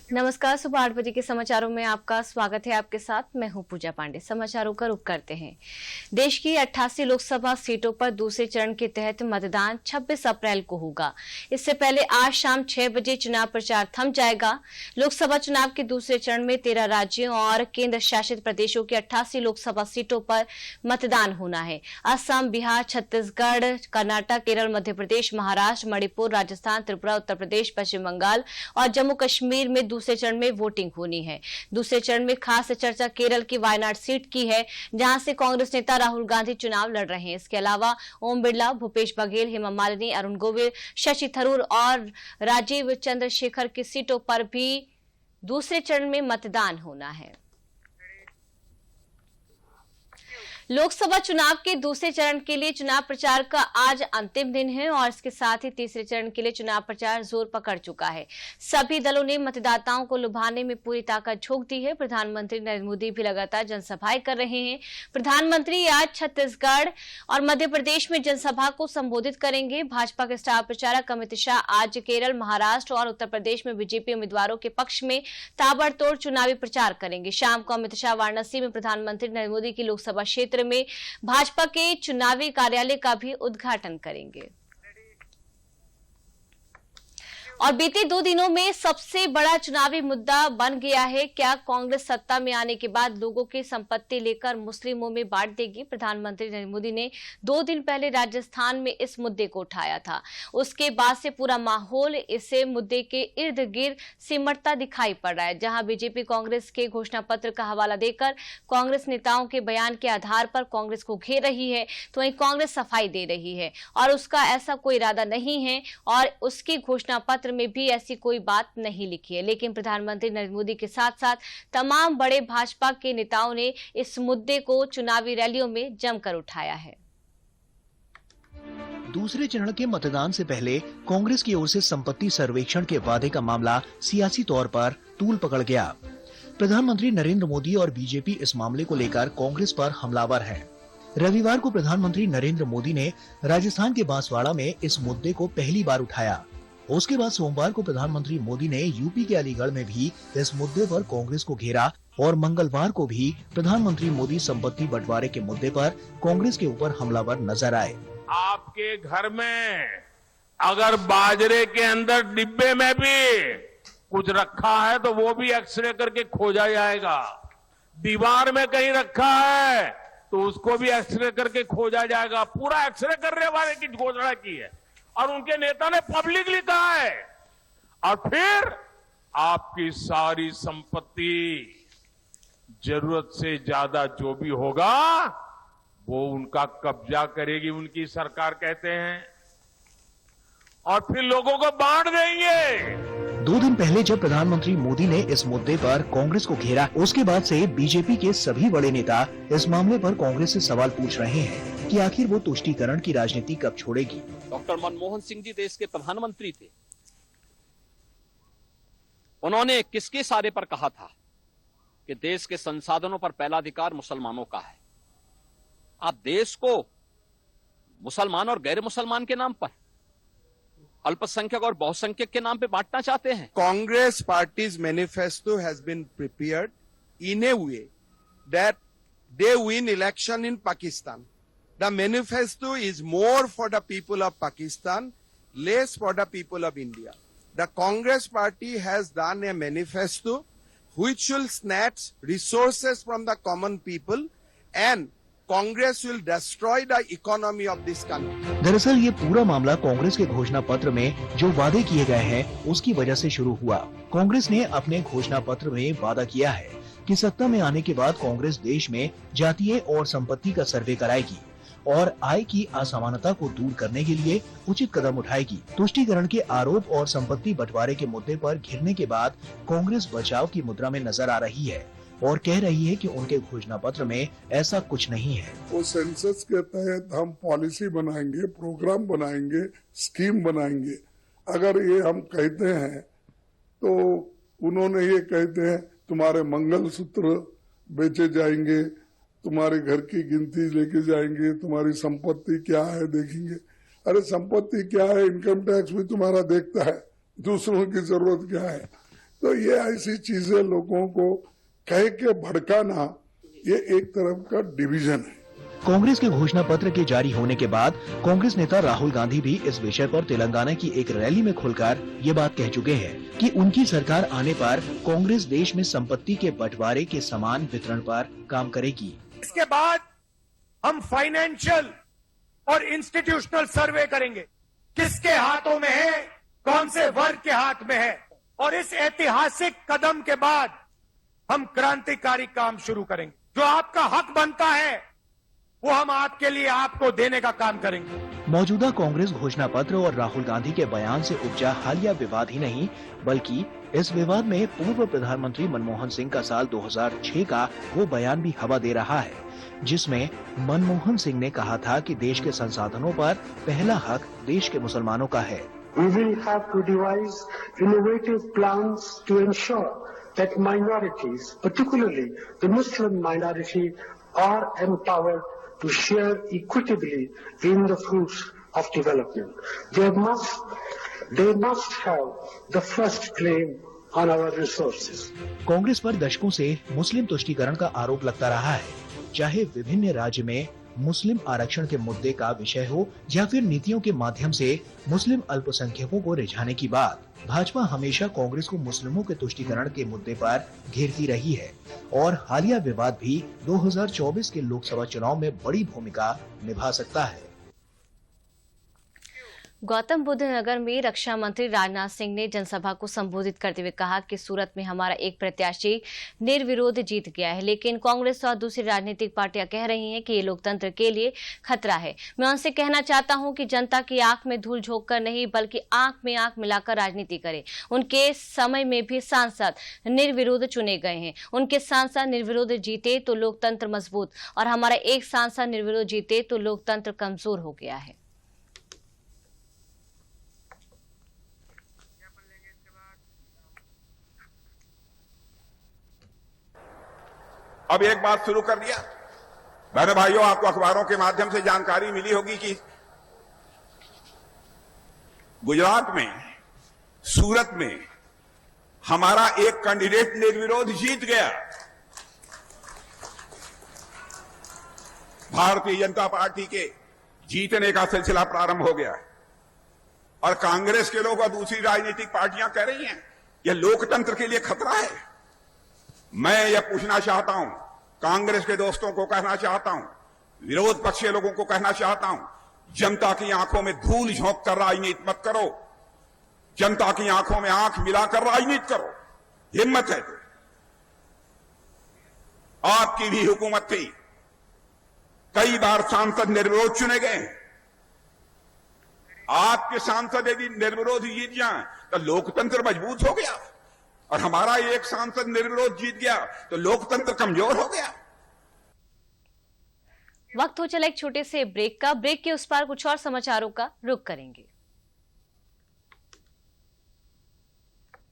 नमस्कार, सुबह 8 बजे के समाचारों में आपका स्वागत है। आपके साथ मैं हूं पूजा पांडे। समाचारों का रुख करते हैं। देश की 88 लोकसभा सीटों पर दूसरे चरण के तहत मतदान 26 अप्रैल को होगा। इससे पहले आज शाम 6 बजे चुनाव प्रचार थम जाएगा। लोकसभा चुनाव के दूसरे चरण में 13 राज्यों और केंद्र शासित प्रदेशों की 88 लोकसभा सीटों पर मतदान होना है। असम, बिहार, छत्तीसगढ़, कर्नाटक, केरल, मध्य प्रदेश, महाराष्ट्र, मणिपुर, राजस्थान, त्रिपुरा, उत्तर प्रदेश, पश्चिम बंगाल और जम्मू कश्मीर में दूसरे चरण में वोटिंग होनी है। दूसरे चरण में खास चर्चा केरल की वायनाड सीट की है, जहां से कांग्रेस नेता राहुल गांधी चुनाव लड़ रहे हैं। इसके अलावा ओम बिरला, भूपेश बघेल, हेमा मालिनी, अरुण गोविल, शशि थरूर और राजीव चंद्रशेखर की सीटों पर भी दूसरे चरण में मतदान होना है। लोकसभा चुनाव के दूसरे चरण के लिए चुनाव प्रचार का आज अंतिम दिन है और इसके साथ ही तीसरे चरण के लिए चुनाव प्रचार जोर पकड़ चुका है। सभी दलों ने मतदाताओं को लुभाने में पूरी ताकत झोंक दी है। प्रधानमंत्री नरेंद्र मोदी भी लगातार जनसभाएं कर रहे हैं। प्रधानमंत्री आज छत्तीसगढ़ और मध्य प्रदेश में जनसभा को संबोधित करेंगे। भाजपा के स्टार प्रचारक अमित शाह आज केरल, महाराष्ट्र और उत्तर प्रदेश में बीजेपी उम्मीदवारों के पक्ष में ताबड़तोड़ चुनावी प्रचार करेंगे। शाम को अमित शाह वाराणसी में प्रधानमंत्री नरेंद्र मोदी की लोकसभा क्षेत्र में भाजपा के चुनावी कार्यालय का भी उद्घाटन करेंगे। और बीते 2 दिनों में सबसे बड़ा चुनावी मुद्दा बन गया है, क्या कांग्रेस सत्ता में आने के बाद लोगों की संपत्ति लेकर मुस्लिमों में बांट देगी। प्रधानमंत्री नरेंद्र मोदी ने 2 दिन पहले राजस्थान में इस मुद्दे को उठाया था। उसके बाद से पूरा माहौल इसे मुद्दे के इर्द गिर्द सिमटता दिखाई पड़ रहा है। जहां बीजेपी कांग्रेस के घोषणा पत्र का हवाला देकर कांग्रेस नेताओं के बयान के आधार पर कांग्रेस को घेर रही है, तो वहीं कांग्रेस सफाई दे रही है और उसका ऐसा कोई इरादा नहीं है और उसकी घोषणा पत्र में भी ऐसी कोई बात नहीं लिखी है। लेकिन प्रधानमंत्री नरेंद्र मोदी के साथ साथ तमाम बड़े भाजपा के नेताओं ने इस मुद्दे को चुनावी रैलियों में जमकर उठाया है। दूसरे चरण के मतदान से पहले कांग्रेस की ओर से संपत्ति सर्वेक्षण के वादे का मामला सियासी तौर पर तूल पकड़ गया। प्रधानमंत्री नरेंद्र मोदी और बीजेपी इस मामले को लेकर कांग्रेस पर हमलावर हैं। रविवार को प्रधानमंत्री नरेंद्र मोदी ने राजस्थान के बांसवाड़ा में इस मुद्दे को पहली बार उठाया। उसके बाद सोमवार को प्रधानमंत्री मोदी ने यूपी के अलीगढ़ में भी इस मुद्दे पर कांग्रेस को घेरा और मंगलवार को भी प्रधानमंत्री मोदी संपत्ति बंटवारे के मुद्दे पर कांग्रेस के ऊपर हमलावर नजर आए। आपके घर में अगर बाजरे के अंदर डिब्बे में भी कुछ रखा है तो वो भी एक्सरे करके खोजा जाएगा। दीवार में कहीं रखा है तो उसको भी एक्सरे करके खोजा जाएगा। पूरा एक्सरे करने वाले की घोषणा की है और उनके नेता ने पब्लिकली कहा है। और फिर आपकी सारी संपत्ति जरूरत से ज्यादा जो भी होगा वो उनका कब्जा करेगी उनकी सरकार, कहते हैं, और फिर लोगों को बांट देंगे। 2 दिन पहले जब प्रधानमंत्री मोदी ने इस मुद्दे पर कांग्रेस को घेरा, उसके बाद से बीजेपी के सभी बड़े नेता इस मामले पर कांग्रेस से सवाल पूछ रहे हैं कि आखिर वो तुष्टीकरण की राजनीति कब छोड़ेगी। डॉक्टर मनमोहन सिंह जी देश के प्रधानमंत्री थे। उन्होंने किसके इशारे पर कहा था कि देश के संसाधनों पर पहला अधिकार मुसलमानों का है। आप देश को मुसलमान और गैर मुसलमान के नाम पर, अल्पसंख्यक और बहुसंख्यक के नाम पे बांटना चाहते हैं। Congress party's manifesto has been prepared in a way that they win election in Pakistan. The manifesto is more for the people of Pakistan, less for the people of India. The Congress party has done a manifesto which will snatch resources from the common people and Congress will destroy the economy of this country. दरअसल ये पूरा मामला कांग्रेस के घोषणा पत्र में जो वादे किए गए हैं उसकी वजह से शुरू हुआ। कांग्रेस ने अपने घोषणा पत्र में वादा किया है कि सत्ता में आने के बाद कांग्रेस देश में जातीय और संपत्ति का सर्वे कराएगी और आय की असमानता को दूर करने के लिए उचित कदम उठाएगी। तुष्टीकरण के आरोप और संपत्ति बंटवारे के मुद्दे पर घिरने के बाद कांग्रेस बचाव की मुद्रा में नजर आ रही है और कह रही है कि उनके घोषणा पत्र में ऐसा कुछ नहीं है। वो सेंसस के तहत हम पॉलिसी बनाएंगे, प्रोग्राम बनाएंगे, स्कीम बनाएंगे। अगर ये हम कहते हैं तो उन्होंने ये कहते हैं तुम्हारे मंगलसूत्र बेचे जाएंगे, तुम्हारे घर की गिनती लेके जाएंगे, तुम्हारी संपत्ति क्या है देखेंगे। अरे संपत्ति क्या है, इनकम टैक्स भी तुम्हारा देखता है, दूसरों की जरूरत क्या है। तो ये ऐसी चीजें लोगों को कह के भड़काना, ये एक तरफ का डिवीजन है। कांग्रेस के घोषणा पत्र के जारी होने के बाद कांग्रेस नेता राहुल गांधी भी इस विषय पर तेलंगाना की एक रैली में खुलकर ये बात कह चुके हैं कि उनकी सरकार आने पर कांग्रेस देश में संपत्ति के बंटवारे के समान वितरण पर काम करेगी। इसके बाद हम फाइनेंशियल और इंस्टीट्यूशनल सर्वे करेंगे, किसके हाथों में है, कौन से वर्ग के हाथ में है, और इस ऐतिहासिक कदम के बाद हम क्रांतिकारी काम शुरू करेंगे। जो आपका हक बनता है वो हम आपके लिए आपको देने का काम करेंगे। मौजूदा कांग्रेस घोषणा पत्र और राहुल गांधी के बयान से उपजा हालिया विवाद ही नहीं, बल्कि इस विवाद में पूर्व प्रधानमंत्री मनमोहन सिंह का साल 2006 का वो बयान भी हवा दे रहा है, जिसमें मनमोहन सिंह ने कहा था कि देश के संसाधनों पर पहला हक देश के मुसलमानों का है। We will have to devise innovative plans to ensure that minorities, particularly the Muslim minority, are empowered to share equitably in the fruits of development. They must have the first claim on our resources. Congress पर दशकों से मुस्लिम तुष्टीकरण का आरोप लगता रहा है, चाहे विभिन्न राज्य में मुस्लिम आरक्षण के मुद्दे का विषय हो या फिर नीतियों के माध्यम से मुस्लिम अल्पसंख्यकों को रिझाने की बात। भाजपा हमेशा कांग्रेस को मुस्लिमों के तुष्टीकरण के मुद्दे पर घेरती रही है और हालिया विवाद भी 2024 के लोकसभा चुनाव में बड़ी भूमिका निभा सकता है। गौतम बुद्ध नगर में रक्षा मंत्री राजनाथ सिंह ने जनसभा को संबोधित करते हुए कहा कि सूरत में हमारा एक प्रत्याशी निर्विरोध जीत गया है, लेकिन कांग्रेस और दूसरी राजनीतिक पार्टियां कह रही हैं कि ये लोकतंत्र के लिए खतरा है। मैं उनसे कहना चाहता हूं कि जनता की आंख में धूल झोंक कर नहीं, बल्कि आंख में आंख मिलाकर राजनीति करे। उनके समय में भी सांसद निर्विरोध चुने गए हैं, उनके सांसद निर्विरोध जीते तो लोकतंत्र मजबूत, और हमारा एक सांसद निर्विरोध जीते तो लोकतंत्र कमजोर हो गया है। अब एक बात शुरू कर दिया। बहनों भाइयों, आपको अखबारों के माध्यम से जानकारी मिली होगी कि गुजरात में, सूरत में हमारा एक कैंडिडेट निर्विरोध जीत गया। भारतीय जनता पार्टी के जीतने का सिलसिला प्रारंभ हो गया और कांग्रेस के लोग और दूसरी राजनीतिक पार्टियां कह रही हैं यह लोकतंत्र के लिए खतरा है। मैं यह पूछना चाहता हूं, कांग्रेस के दोस्तों को कहना चाहता हूं, विरोध पक्ष के लोगों को कहना चाहता हूं, जनता की आंखों में धूल झोंक कर राजनीति मत करो, जनता की आंखों में आंख मिलाकर राजनीति करो। हिम्मत है तो आपकी भी हुकूमत थी, कई बार सांसद निर्विरोध चुने गए। आपके सांसद यदि निर्विरोध जीत जाएं तो लोकतंत्र मजबूत हो गया, और हमारा एक सांसद निर्विरोध जीत गया तो लोकतंत्र कमजोर हो गया। वक्त हो चला एक छोटे से ब्रेक का। ब्रेक के उस पार कुछ और समाचारों का रुख करेंगे।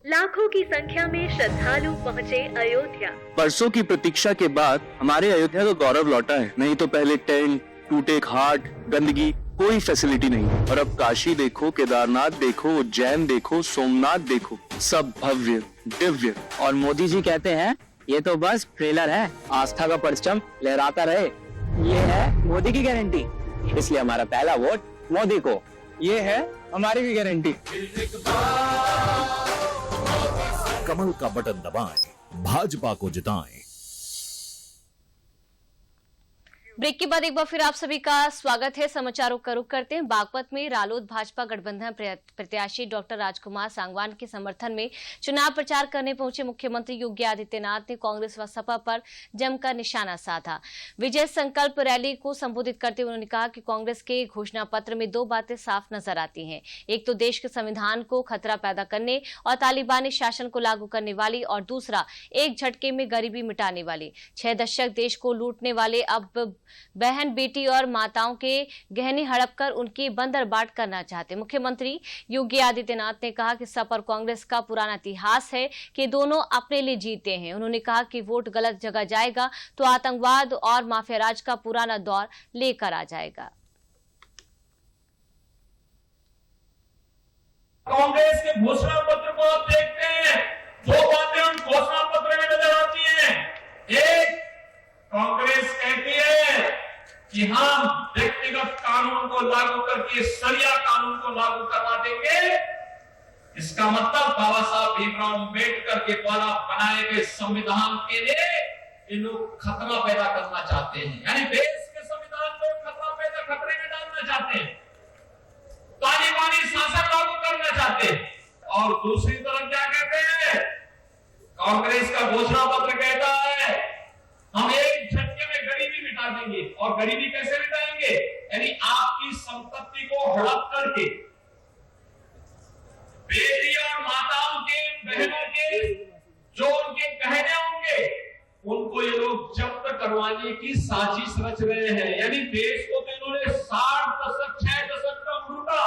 लाखों की संख्या में श्रद्धालु पहुंचे अयोध्या। बरसों की प्रतीक्षा के बाद हमारे अयोध्या का गौरव लौटा है। नहीं तो पहले टेंट, टूटे घाट, गंदगी, कोई फैसिलिटी नहीं। और अब काशी देखो, केदारनाथ देखो, उज्जैन देखो, सोमनाथ देखो, सब भव्य दिव्य। और मोदी जी कहते हैं ये तो बस ट्रेलर है, आस्था का परचम लहराता रहे। ये है मोदी की गारंटी, इसलिए हमारा पहला वोट मोदी को। ये है हमारी भी गारंटी। कमल का बटन दबाएं, भाजपा को जिताएं। ब्रेक के बाद एक बार फिर आप सभी का स्वागत है। समाचारों का रुख करते हैं। बागपत में रालोद भाजपा गठबंधन प्रत्याशी डॉक्टर राजकुमार सांगवान के समर्थन में चुनाव प्रचार करने पहुंचे मुख्यमंत्री योगी आदित्यनाथ ने कांग्रेस व सपा पर जमकर निशाना साधा। विजय संकल्प रैली को संबोधित करते हुए उन्होंने कहा कि कांग्रेस के घोषणा पत्र में दो बातें साफ नजर आती हैं, एक तो देश के संविधान को खतरा पैदा करने और तालिबानी शासन को लागू करने वाली, और दूसरा एक झटके में गरीबी मिटाने वाली। 6 दशक देश को लूटने वाले अब बहन, बेटी और माताओं के गहने हड़प कर उनकी बंदरबाट करना चाहते। मुख्यमंत्री योगी आदित्यनाथ ने कहा कि सपा और कांग्रेस का पुराना इतिहास है कि दोनों अपने लिए जीते हैं। उन्होंने कहा कि वोट गलत जगह जाएगा तो आतंकवाद और माफिया राज का पुराना दौर लेकर आ जाएगा। कांग्रेस के घोषणा पत्र को आप देखते हैं, दो बातें उन घोषणा पत्र में नजर आती हैं। एक, कांग्रेस कहती है कि हम व्यक्तिगत कानून को लागू करके शरिया कानून को लागू करवा देंगे। इसका मतलब बाबा साहब भीमराव अम्बेडकर के द्वारा बनाए गए संविधान के लिए ये लोग खतरा पैदा करना चाहते हैं, यानी देश के संविधान को खतरे में डालना चाहते हैं, तालिबानी शासन लागू करना चाहते हैं। और दूसरी तरफ क्या कहते हैं, कांग्रेस का घोषणा पत्र कहता है हम एक झटके में गरीबी मिटा देंगे। और गरीबी कैसे मिटाएंगे, यानी आपकी संपत्ति को हड़प करके बेटी और माताओं के, बहनों के जो उनके गहने होंगे उनको ये लोग जब्त करवाने की साजिश रच रहे हैं। यानी देश को तो इन्होंने 60 दशक 6 दशक तक लूटा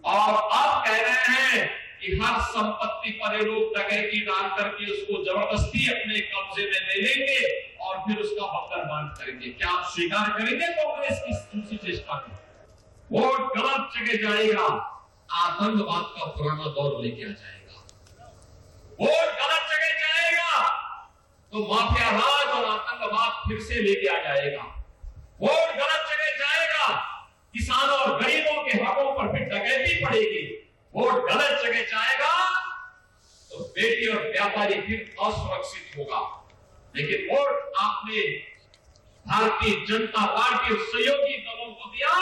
और अब कह रहे हैं कि हर संपत्ति पर ये लोग डकैती डाल करके उसको जबरदस्ती अपने कब्जे में ले लेंगे और फिर उसका बकरबान करेंगे। क्या आप स्वीकार करेंगे कांग्रेस की दूसरी चेष्टा को? वोट गलत जगह जाएगा, आतंकवाद का पुराना दौर लेके आ जाएगा। वोट गलत जगह जाएगा तो माफिया राज और आतंकवाद फिर से लेके आ जाएगा। वोट गलत जगह जाएगा, किसानों और गरीबों के हकों पर फिर डकैती पड़ेगी। वोट गलत जगह जाएगा तो बेटी और व्यापारी फिर असुरक्षित होगा। लेकिन वोट आपने भारतीय जनता पार्टी और सहयोगी दलों को दिया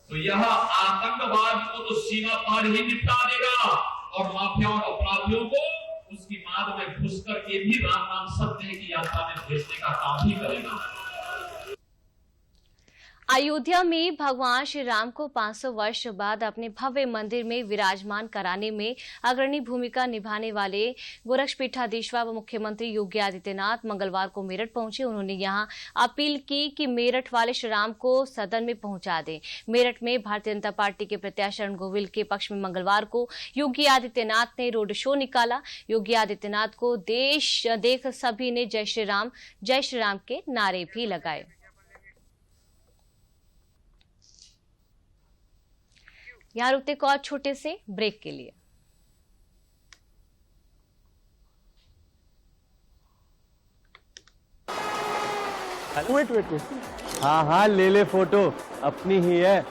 तो यह आतंकवाद को तो सीमा पार ही निपटा देगा और माफिया और अपराधियों को उसकी माद में घुस करके भी राम नाम सत्य की यात्रा में भेजने का काम ही करेगा। अयोध्या में भगवान श्री राम को 500 वर्ष बाद अपने भव्य मंदिर में विराजमान कराने में अग्रणी भूमिका निभाने वाले गोरक्षपीठाधीश्वर व मुख्यमंत्री योगी आदित्यनाथ मंगलवार को मेरठ पहुंचे। उन्होंने यहां अपील की कि मेरठ वाले श्री राम को सदन में पहुंचा दें। मेरठ में भारतीय जनता पार्टी के प्रत्याशी अरुण गोविल के पक्ष में मंगलवार को योगी आदित्यनाथ ने रोड शो निकाला। योगी आदित्यनाथ को देश देख सभी ने जय श्री राम के नारे भी लगाए। यहाँ रुकते को और छोटे से ब्रेक के लिए। वेट हाँ ले फोटो, अपनी ही है,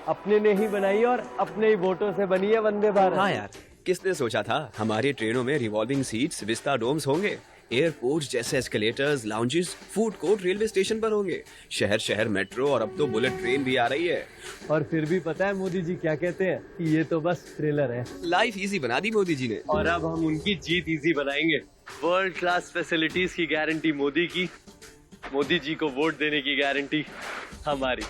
अपने ने ही बनाई और अपने ही वोटों से बनी है वंदे भारत। हाँ यार, किसने सोचा था हमारी ट्रेनों में रिवॉल्विंग सीट्स, विस्टा डोम्स होंगे, एयरपोर्ट जैसे escalators, lounges, food court railway station पर होंगे, शहर शहर मेट्रो और अब तो बुलेट ट्रेन भी आ रही है। और फिर भी पता है मोदी जी क्या कहते हैं कि ये तो बस ट्रेलर है। लाइफ इजी बना दी मोदी जी ने और अब हम उनकी जीत इजी बनाएंगे। वर्ल्ड क्लास फैसिलिटीज की गारंटी मोदी की, मोदी जी को वोट देने की गारंटी हमारी।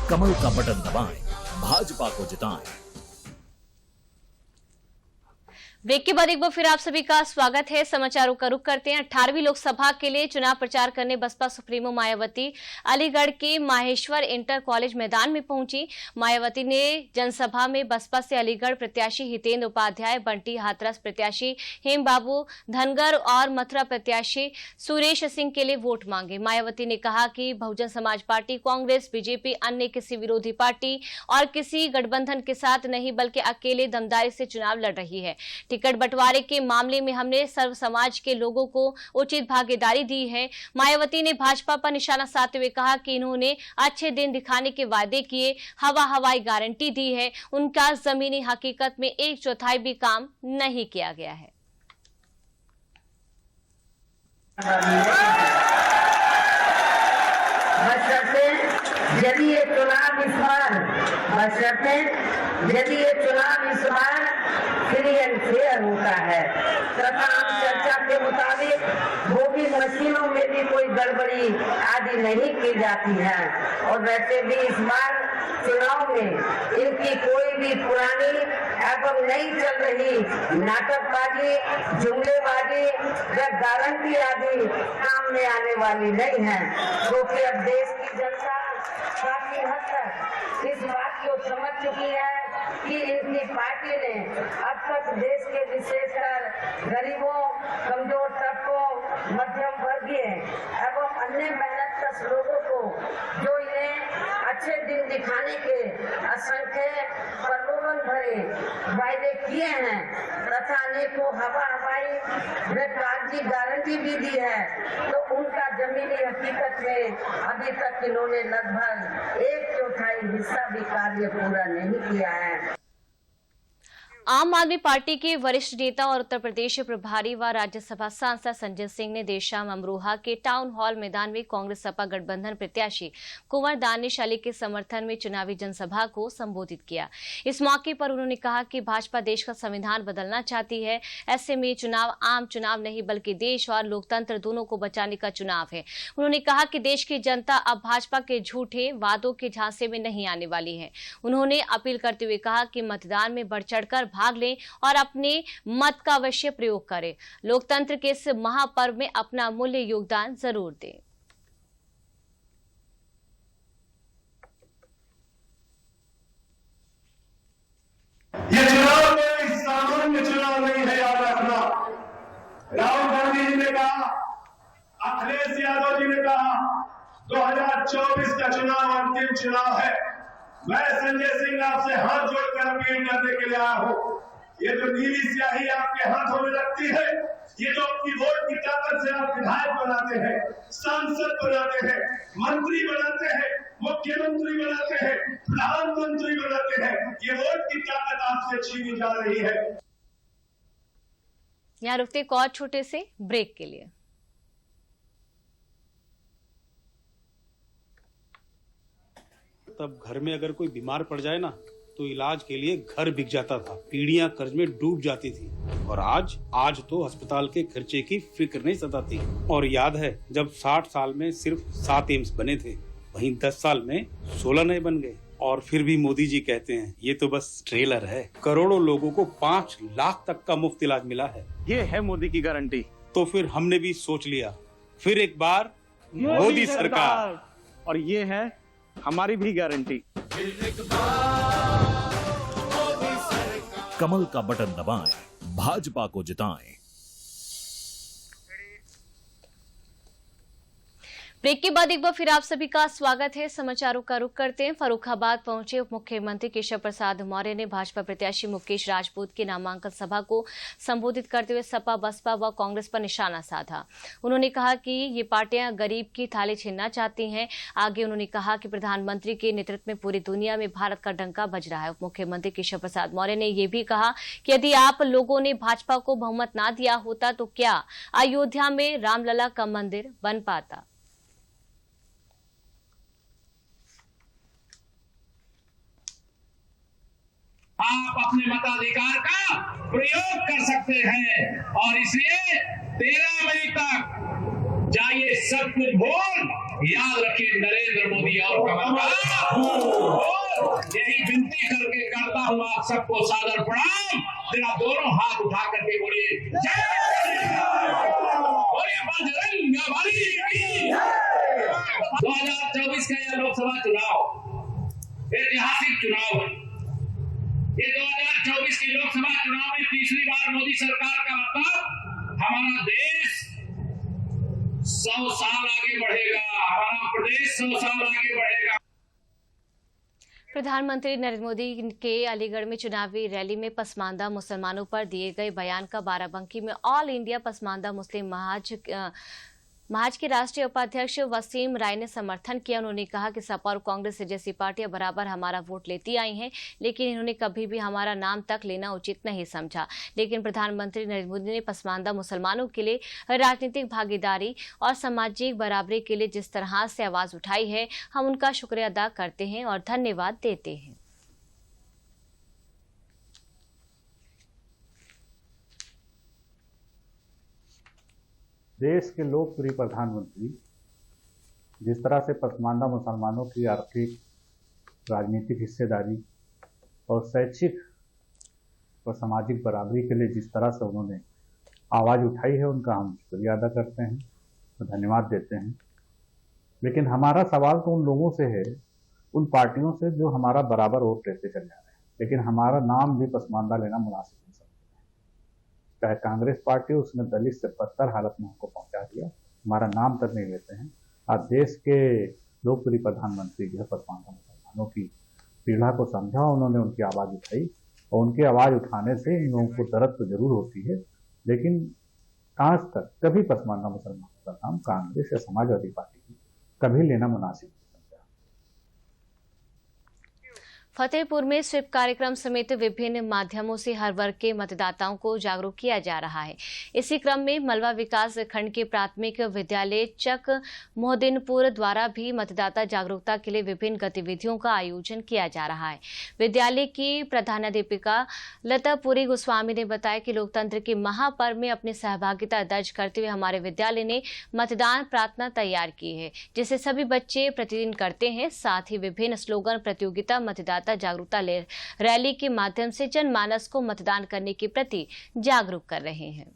कमल का बटन दबाएं, भाजपा को जिताएं। ब्रेक के बाद एक बार फिर आप सभी का स्वागत है। समाचारों का रुख करते हैं। 18वीं लोकसभा के लिए चुनाव प्रचार करने बसपा सुप्रीमो मायावती अलीगढ़ के माहेश्वर इंटर कॉलेज मैदान में पहुंची। मायावती ने जनसभा में बसपा से अलीगढ़ प्रत्याशी हितेंद्र उपाध्याय, बंटी हाथरस प्रत्याशी हेम बाबू धनगर और मथुरा प्रत्याशी सुरेश सिंह के लिए वोट मांगे। मायावती ने कहा कि बहुजन समाज पार्टी, कांग्रेस, बीजेपी अन्य किसी विरोधी पार्टी और किसी गठबंधन के साथ नहीं बल्कि अकेले दमदारी से चुनाव लड़ रही है। टिकट बंटवारे के मामले में हमने सर्व समाज के लोगों को उचित भागीदारी दी है। मायावती ने भाजपा पर निशाना साधते हुए कहा कि इन्होंने अच्छे दिन दिखाने के वादे किए, हवाई गारंटी दी है, उनका जमीनी हकीकत में 1/4 भी काम नहीं किया गया है। यदि ये चुनाव इस बार फ्री एंड फेयर होता है तथा आम चर्चा के मुताबिक वोटिंग मशीनों में भी कोई गड़बड़ी आदि नहीं की जाती है और वैसे भी इस बार चुनाव में इनकी कोई भी पुरानी एवं नहीं चल रही नाटकबाजी, जुमलेबाजी या गारंटी आदि सामने आने वाली नहीं है, क्योंकि अब देश की जनता काफी हद तक इस बात को समझ चुकी है कि इनकी पार्टी ने अब तक देश के विशेषकर गरीबों, कमजोर तबकों, मध्यम वर्गीय एवं अन्य मेहनतकश लोगों को जो इन्हें अच्छे दिन दिखाने के असंख्य प्रलोभन भरे बड़े वायदे किए हैं तथा अनेकों हवा हवाई में कार्ड की गारंटी भी दी है, तो उनका जमीनी हकीकत में अभी तक इन्होंने लगभग 1/4 हिस्सा भी कार्य पूरा नहीं किया है। आम आदमी पार्टी के वरिष्ठ नेता और उत्तर प्रदेश प्रभारी व राज्यसभा सांसद संजय सिंह ने देर शाम अमरोहा के टाउन हॉल मैदान में कांग्रेस सपा गठबंधन प्रत्याशी कुंवर दानिश अली के समर्थन में चुनावी जनसभा को संबोधित किया। इस मौके पर उन्होंने कहा कि भाजपा देश का संविधान बदलना चाहती है। ऐसे में चुनाव आम चुनाव नहीं बल्कि देश और लोकतंत्र दोनों को बचाने का चुनाव है। उन्होंने कहा कि देश की जनता अब भाजपा के झूठे वादों के झांसे में नहीं आने वाली है। उन्होंने अपील करते हुए कहा कि मतदान में बढ़ चढ़कर भाग लें और अपने मत का अवश्य प्रयोग करें। लोकतंत्र के इस महापर्व में अपना अमूल्य योगदान जरूर दें। ये चुनाव कोई सामान्य चुनाव नहीं है, याद रखना। राहुल गांधी जी ने कहा, अखिलेश यादव जी ने कहा 2024 का चुनाव अंतिम चुनाव है। मैं संजय सिंह आपसे हाथ जोड़कर अपील करने के लिए आया हूं। ये जो नीली स्याही आपके हाथों में लगती है, ये जो अपनी वोट की ताकत से आप विधायक बनाते हैं, सांसद बनाते हैं, मंत्री बनाते हैं, मुख्यमंत्री बनाते हैं, प्रधानमंत्री बनाते हैं, ये वोट की ताकत आपसे छीनी जा रही है। यहाँ रुकते एक और छोटे से ब्रेक के लिए। तब घर में अगर कोई बीमार पड़ जाए ना तो इलाज के लिए घर बिक जाता था, पीढ़ियां कर्ज में डूब जाती थी। और आज तो अस्पताल के खर्चे की फिक्र नहीं सताती। और याद है जब 60 साल में सिर्फ 7 एम्स बने थे, वहीं 10 साल में 16 नए बन गए। और फिर भी मोदी जी कहते हैं ये तो बस ट्रेलर है। करोड़ों लोगों को 5 लाख तक का मुफ्त इलाज मिला है। ये है मोदी की गारंटी। तो फिर हमने भी सोच लिया, फिर एक बार मोदी सरकार। और ये है हमारी भी गारंटी। कमल का बटन दबाएं, भाजपा को जिताएं। ब्रेक के बाद एक बार फिर आप सभी का स्वागत है। समाचारों का रुख करते हैं। फर्रुखाबाद पहुंचे उप मुख्यमंत्री केशव प्रसाद मौर्य ने भाजपा प्रत्याशी मुकेश राजपूत की नामांकन सभा को संबोधित करते हुए सपा, बसपा व कांग्रेस पर निशाना साधा। उन्होंने कहा कि ये पार्टियां गरीब की थाली छीनना चाहती हैं। आगे उन्होंने कहा कि प्रधानमंत्री के नेतृत्व में पूरी दुनिया में भारत का डंका बज रहा है। उप मुख्यमंत्री केशव प्रसाद मौर्य ने यह भी कहा कि यदि आप लोगों ने भाजपा को बहुमत ना दिया होता तो क्या अयोध्या में रामलला का मंदिर बन पाता। आप अपने मताधिकार का प्रयोग कर सकते हैं और इसलिए 13 मई तक जाइए, सब कुछ भूल याद रखिए नरेंद्र मोदी और कमल यही विनती करके करता हूं आप सबको सादर प्रणाम। जरा दोनों हाथ उठा करके बोलिए बजरंग बली की। 2024 का यह लोकसभा चुनाव ऐतिहासिक चुनाव है। ये 2024 के लोकसभा चुनाव में तीसरी बार मोदी सरकार का मतलब हमारा देश 100 साल आगे बढ़ेगा, हमारा प्रदेश 100 साल आगे बढ़ेगा। प्रधानमंत्री नरेंद्र मोदी के अलीगढ़ में चुनावी रैली में पसमानदा मुसलमानों पर दिए गए बयान का बाराबंकी में ऑल इंडिया पसमानदा मुस्लिम महाज के राष्ट्रीय उपाध्यक्ष वसीम राय ने समर्थन किया। उन्होंने कहा कि सपा और कांग्रेस जैसी पार्टियां बराबर हमारा वोट लेती आई हैं, लेकिन इन्होंने कभी भी हमारा नाम तक लेना उचित नहीं समझा। लेकिन प्रधानमंत्री नरेंद्र मोदी ने पसमानदा मुसलमानों के लिए राजनीतिक भागीदारी और सामाजिक बराबरी के लिए जिस तरह से आवाज उठाई है, हम उनका शुक्रिया अदा करते हैं और धन्यवाद देते हैं। देश के लोकप्रिय प्रधानमंत्री जिस तरह से पसमानदा मुसलमानों की आर्थिक, राजनीतिक हिस्सेदारी और शैक्षिक और सामाजिक बराबरी के लिए जिस तरह से उन्होंने आवाज़ उठाई है, उनका हम शुक्रिया अदा करते हैं और धन्यवाद देते हैं। लेकिन हमारा सवाल तो उन लोगों से है, उन पार्टियों से जो हमारा बराबर वोट लेते चले जा रहे हैं, लेकिन हमारा नाम भी पसमानदा लेना मुनासिब नहीं समझते। चाहे कांग्रेस पार्टी, उसने दलित से बदतर हालत में हमको पहुंचा दिया, हमारा नाम तक नहीं लेते हैं। आज देश के लोकप्रिय प्रधानमंत्री जो है पसमानदा मुसलमानों की पीड़ा को समझा, उन्होंने उनकी आवाज़ उठाई और उनकी आवाज उठाने से इन लोगों को दर्द तो जरूर होती है, लेकिन आज तक कभी पसमानदा मुसलमानों का नाम कांग्रेस या समाजवादी पार्टी की कभी लेना मुनासिब। फतेहपुर में स्वीप कार्यक्रम समेत विभिन्न माध्यमों से हर वर्ग के मतदाताओं को जागरूक किया जा रहा है। इसी क्रम में मलवा विकास खंड के प्राथमिक विद्यालय चक मोहद्दीनपुर द्वारा भी मतदाता जागरूकता के लिए विभिन्न गतिविधियों का आयोजन किया जा रहा है। विद्यालय की प्रधानाध्यापिका लतापुरी गोस्वामी ने बताया कि लोकतंत्र के महापर्व में अपनी सहभागिता दर्ज करते हुए हमारे विद्यालय ने मतदान प्रार्थना तैयार की है, जिसे सभी बच्चे प्रतिदिन करते हैं। साथ ही विभिन्न स्लोगन प्रतियोगिता, मतदाता जागरूकता रैली के माध्यम से जनमानस को मतदान करने के प्रति जागरूक कर रहे हैं।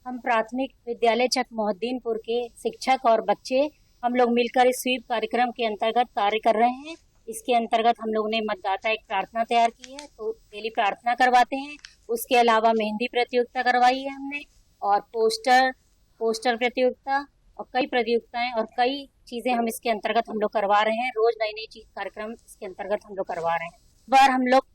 हम प्राथमिक विद्यालय चक मोहद्दीनपुर के शिक्षक और बच्चे हम लोग मिलकर इस स्वीप कार्यक्रम के अंतर्गत कार्य कर रहे हैं। इसके अंतर्गत हम लोग ने मतदाता एक प्रार्थना तैयार की है, तो डेली प्रार्थना करवाते हैं। उसके अलावा मेहंदी प्रतियोगिता करवाई है हमने, और पोस्टर प्रतियोगिता और कई प्रतियोगिताएं और कई चीजें हम इसके अंतर्गत हम लोग करवा रहे हैं। रोज नई नई चीज कार्यक्रम इसके अंतर्गत हम लोग करवा रहे हैं। इस बार हम लोग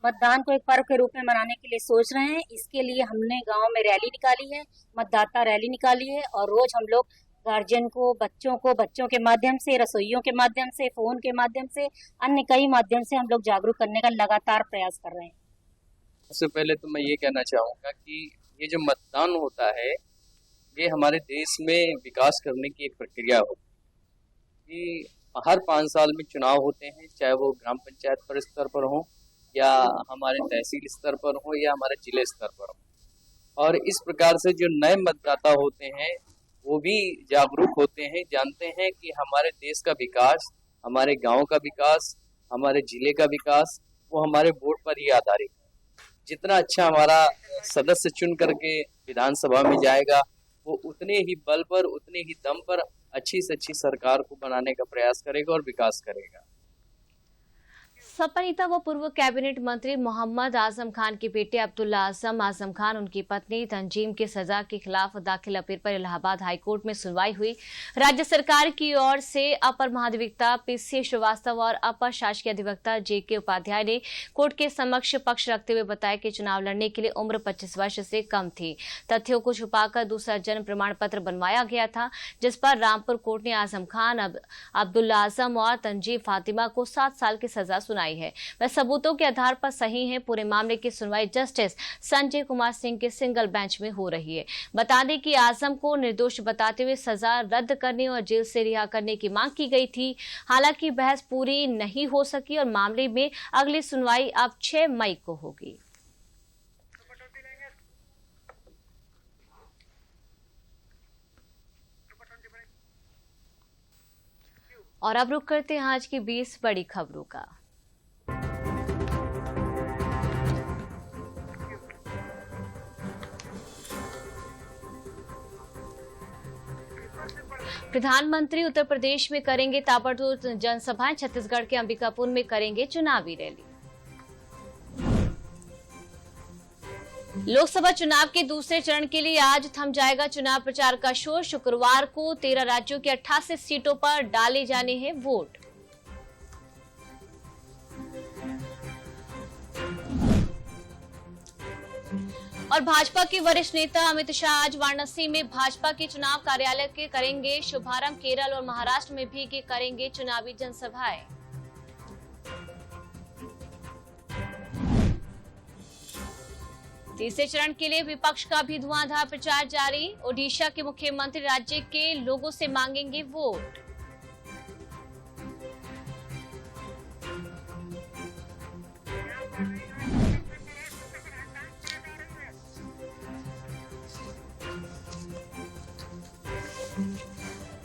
मतदान को एक पर्व के रूप में मनाने के लिए सोच रहे हैं। इसके लिए हमने गांव में रैली निकाली है, मतदाता रैली निकाली है, और रोज हम लोग गार्जियन को, बच्चों के माध्यम से, रसोइयों के माध्यम से, फोन के माध्यम से, अन्य कई माध्यम से हम लोग जागरूक करने का लगातार प्रयास कर रहे हैं। सबसे पहले तो मैं ये कहना चाहूँगा कि ये जो मतदान होता है, ये हमारे देश में विकास करने की एक प्रक्रिया होती है कि हर 5 साल में चुनाव होते हैं, चाहे वो ग्राम पंचायत पर स्तर पर हो, या हमारे तहसील स्तर पर हो, या हमारे जिले स्तर पर हो। और इस प्रकार से जो नए मतदाता होते हैं वो भी जागरूक होते हैं, जानते हैं कि हमारे देश का विकास, हमारे गांव का विकास, हमारे जिले का विकास वो हमारे वोट पर ही आधारित है। जितना अच्छा हमारा सदस्य चुन करके विधानसभा में जाएगा, वो उतने ही बल पर, उतने ही दम पर अच्छी से अच्छी सरकार को बनाने का प्रयास करेगा और विकास करेगा। सपा नेता व पूर्व कैबिनेट मंत्री मोहम्मद आजम खान के बेटे अब्दुल्ला आजम खान, उनकी पत्नी तंजीम की सजा के खिलाफ दाखिल अपील पर इलाहाबाद हाईकोर्ट में सुनवाई हुई। राज्य सरकार की ओर से अपर महाधिवक्ता पीसी श्रीवास्तव और अपर शासकीय अधिवक्ता जेके उपाध्याय ने कोर्ट के समक्ष पक्ष रखते हुए बताया कि चुनाव लड़ने के लिए उम्र 25 वर्ष से कम थी। तथ्यों को छुपाकर दूसरा जन्म प्रमाण पत्र बनवाया गया था, जिस पर रामपुर कोर्ट ने आजम खान, अब्दुल्ला आजम और तंजीम फातिमा को 7 साल की सजा सुनाई है। वह सबूतों के आधार पर सही है। पूरे मामले की सुनवाई जस्टिस संजय कुमार सिंह के सिंगल बेंच में हो रही है। बता दें कि आजम को निर्दोष बताते हुए सजा रद्द करने और जेल से रिहा करने की मांग की गई थी। हालांकि बहस पूरी नहीं हो सकी और मामले में अगली सुनवाई अब 6 मई को होगी। और अब रुक करते हैं आज की 20 बड़ी खबरों का। प्रधानमंत्री उत्तर प्रदेश में करेंगे ताबड़तोड़ जनसभाएं, छत्तीसगढ़ के अंबिकापुर में करेंगे चुनावी रैली। लोकसभा चुनाव के दूसरे चरण के लिए आज थम जाएगा चुनाव प्रचार का शोर। शुक्रवार को 13 राज्यों की 88 सीटों पर डाले जाने हैं वोट। और भाजपा के वरिष्ठ नेता अमित शाह आज वाराणसी में भाजपा के चुनाव कार्यालय के करेंगे शुभारंभ। केरल और महाराष्ट्र में भी करेंगे चुनावी जनसभाएं। तीसरे चरण के लिए विपक्ष का भी धुआंधार प्रचार जारी। ओडिशा के मुख्यमंत्री राज्य के लोगों से मांगेंगे वोट।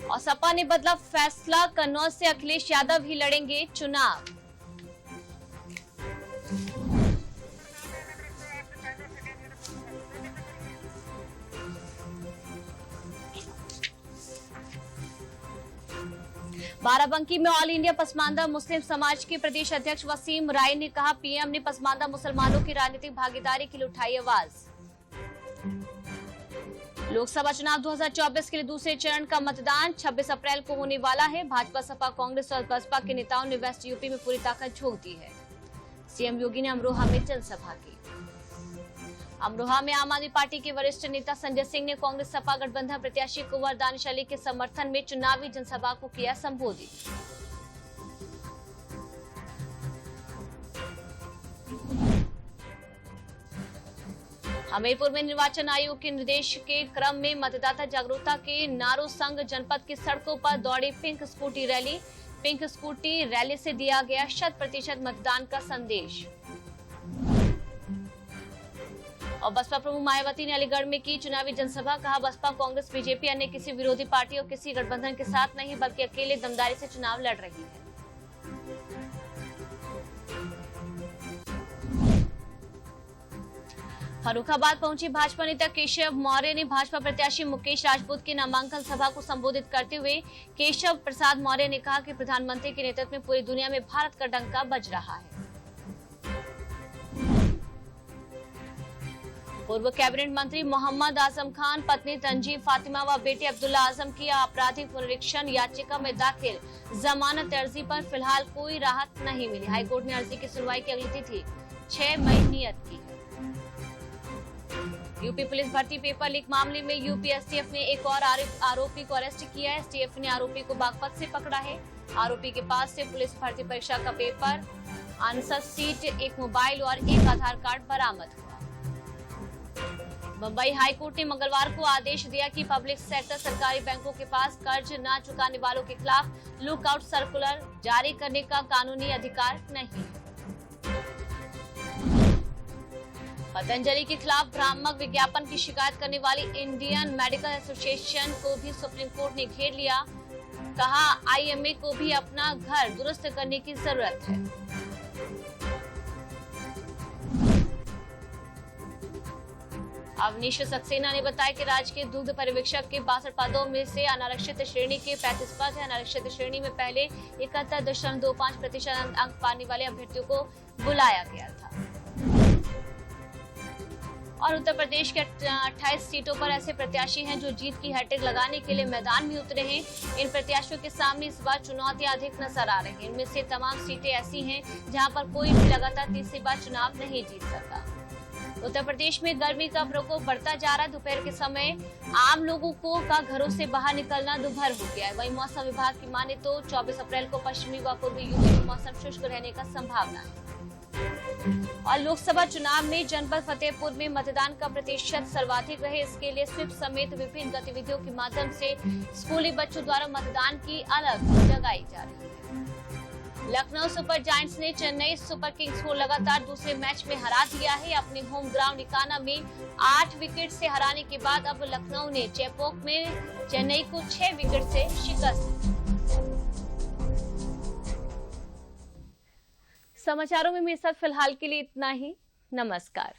और सपा ने बदला फैसला, कन्नौज से अखिलेश यादव ही लड़ेंगे चुनाव। बाराबंकी में ऑल इंडिया पसमानदा मुस्लिम समाज के प्रदेश अध्यक्ष वसीम राय ने कहा, पीएम ने पसमानदा मुसलमानों की राजनीतिक भागीदारी के लिए उठाई आवाज। लोकसभा चुनाव 2024 के लिए दूसरे चरण का मतदान 26 अप्रैल को होने वाला है। भाजपा, सपा, कांग्रेस और बसपा के नेताओं ने वेस्ट यूपी में पूरी ताकत झोंक दी है। सीएम योगी ने अमरोहा में जनसभा की। अमरोहा में आम आदमी पार्टी के वरिष्ठ नेता संजय सिंह ने कांग्रेस सपा गठबंधन प्रत्याशी कुंवर दानिश अली के समर्थन में चुनावी जनसभा को किया संबोधित। हमीरपुर में निर्वाचन आयोग के निर्देश के क्रम में मतदाता जागरूकता के नारों संग जनपद की सड़कों पर दौड़ी pink scooty rally. Pink scooty rally से दिया गया 100% मतदान का संदेश। और बसपा प्रमुख मायावती ने अलीगढ़ में की चुनावी जनसभा। कहा, बसपा, कांग्रेस, बीजेपी अन्य किसी विरोधी पार्टी और किसी गठबंधन के साथ नहीं बल्कि अकेले दमदारी से चुनाव लड़ रही है। फर्रुखाबाद पहुंची भाजपा नेता केशव मौर्य ने भाजपा प्रत्याशी मुकेश राजपूत की नामांकन सभा को संबोधित करते हुए केशव प्रसाद मौर्य ने कहा कि प्रधानमंत्री के नेतृत्व में पूरी दुनिया में भारत का डंका बज रहा है। पूर्व कैबिनेट मंत्री मोहम्मद आजम खान, पत्नी तंजीम फातिमा व बेटे अब्दुल्ला आजम की आपराधिक पुनरीक्षण याचिका में दाखिल जमानत अर्जी पर फिलहाल कोई राहत नहीं मिली। हाईकोर्ट ने अर्जी की सुनवाई की अगली तिथि 6 मई नियत की है। यूपी पुलिस भर्ती पेपर लीक मामले में यूपी एसटीएफ ने एक और आरोपी को अरेस्ट किया है। एसटीएफ ने आरोपी को बागपत से पकड़ा है। आरोपी के पास से पुलिस भर्ती परीक्षा का पेपर, आंसर सीट, एक मोबाइल और एक आधार कार्ड बरामद हुआ। मुंबई हाईकोर्ट ने मंगलवार को आदेश दिया कि पब्लिक सेक्टर सरकारी बैंकों के पास कर्ज न चुकाने वालों के खिलाफ लुकआउट सर्कुलर जारी करने का कानूनी अधिकार नहीं है। पतंजलि के खिलाफ भ्रामक विज्ञापन की शिकायत करने वाली इंडियन मेडिकल एसोसिएशन को भी सुप्रीम कोर्ट ने घेर लिया। कहा, आईएमए को भी अपना घर दुरुस्त करने की जरूरत है। अवनीश सक्सेना ने बताया कि राज्य के दुग्ध पर्यवेक्षक के 62 पदों में से अनारक्षित श्रेणी के 35 पद है। अनारक्षित श्रेणी में पहले 71.25% अंक पाने वाले अभ्यर्थियों को बुलाया गया था। और उत्तर प्रदेश के 28 सीटों पर ऐसे प्रत्याशी हैं जो जीत की हैट्रिक लगाने के लिए मैदान में उतरे हैं। इन प्रत्याशियों के सामने इस बार चुनौतियां अधिक नजर आ रही हैं। इनमें से तमाम सीटें ऐसी हैं जहां पर कोई भी लगातार तीसरी बार चुनाव नहीं जीत सका। उत्तर प्रदेश में गर्मी का प्रकोप बढ़ता जा रहा है। दोपहर के समय आम लोगों का घरों से बाहर निकलना दुभर हो गया है। वहीं मौसम विभाग की माने तो 24 अप्रैल को पश्चिमी व पूर्वी यूपी में मौसम शुष्क रहने का संभावना है। और लोकसभा चुनाव में जनपद फतेहपुर में मतदान का प्रतिशत सर्वाधिक रहे, इसके लिए स्वीप समेत विभिन्न गतिविधियों के माध्यम से स्कूली बच्चों द्वारा मतदान की अलग जगाई जा रही है। लखनऊ सुपर जायंट्स ने चेन्नई सुपर किंग्स को लगातार दूसरे मैच में हरा दिया है। अपने होम ग्राउंड इकाना में 8 विकेट से हराने के बाद अब लखनऊ ने चेपोक में चेन्नई को 6 विकेट से शिकस्त। समाचारों में मेरे साथ फिलहाल के लिए इतना ही। नमस्कार।